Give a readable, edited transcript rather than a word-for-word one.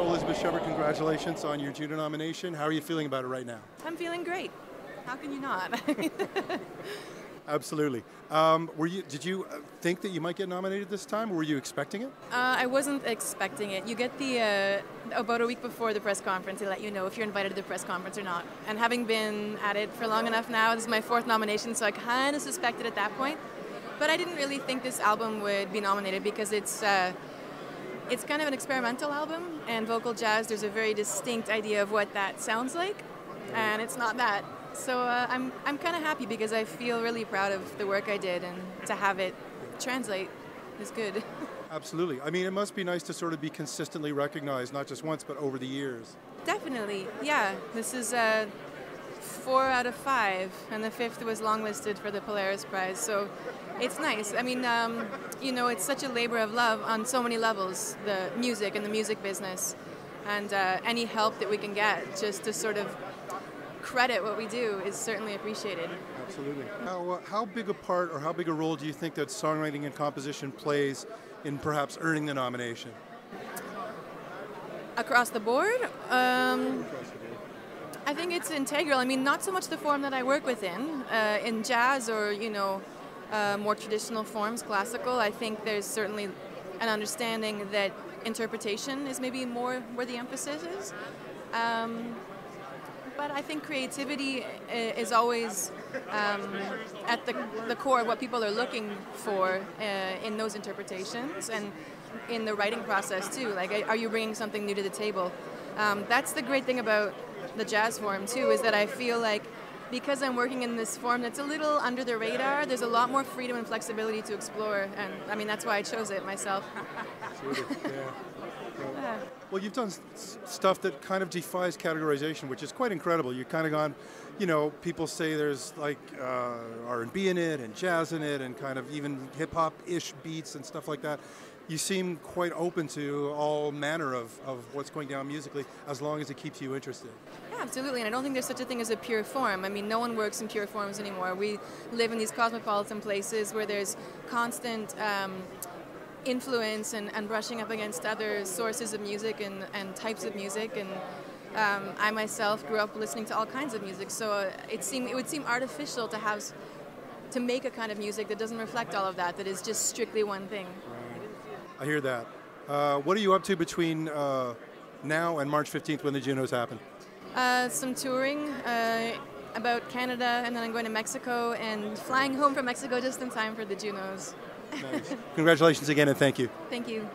Well, Elizabeth Shepard, congratulations on your Juno nomination. How are you feeling about it right now? I'm feeling great. How can you not? Absolutely. Did you think that you might get nominated this time, or were you expecting it? I wasn't expecting it. You get the about a week before the press conference, they let you know if you're invited to the press conference or not. And having been at it for long enough now, this is my 4th nomination, so I kind of suspected at that point. But I didn't really think this album would be nominated because it's kind of an experimental album, and vocal jazz, there's a very distinct idea of what that sounds like, and it's not that. So I'm kind of happy because I feel really proud of the work I did, and to have it translate is good. Absolutely. I mean, it must be nice to sort of be consistently recognized, not just once, but over the years. Definitely, yeah. This is 4 out of 5, and the 5th was longlisted for the Polaris Prize, so it's nice. I mean, you know, it's such a labor of love on so many levels, the music and the music business, and any help that we can get just to sort of credit what we do is certainly appreciated. Absolutely. How big a part or how big a role do you think that songwriting and composition plays in perhaps earning the nomination? Across the board? I think it's integral. I mean, not so much the form that I work within. In jazz or, you know, more traditional forms, classical, I think there's certainly an understanding that interpretation is maybe more where the emphasis is. But I think creativity is always at the core of what people are looking for in those interpretations and in the writing process too. Like, are you bringing something new to the table? That's the great thing about the jazz form too, is that I feel like because I'm working in this form that's a little under the radar, there's a lot more freedom and flexibility to explore, and I mean that's why I chose it myself. Absolutely, yeah. Well, you've done stuff that kind of defies categorization, which is quite incredible. You've kind of gone, you know, people say there's like R&B in it and jazz in it and kind of even hip-hop-ish beats and stuff like that. You seem quite open to all manner of what's going down musically, as long as it keeps you interested. Yeah, absolutely, and I don't think there's such a thing as a pure form. I mean, no one works in pure forms anymore. We live in these cosmopolitan places where there's constant influence and brushing up against other sources of music and types of music, and I myself grew up listening to all kinds of music, so it would seem artificial to make a kind of music that doesn't reflect all of that, that is just strictly one thing. I hear that. What are you up to between now and March 15th when the Junos happen? Some touring about Canada, and then I'm going to Mexico and flying home from Mexico just in time for the Junos. Nice. Congratulations again, and thank you. Thank you.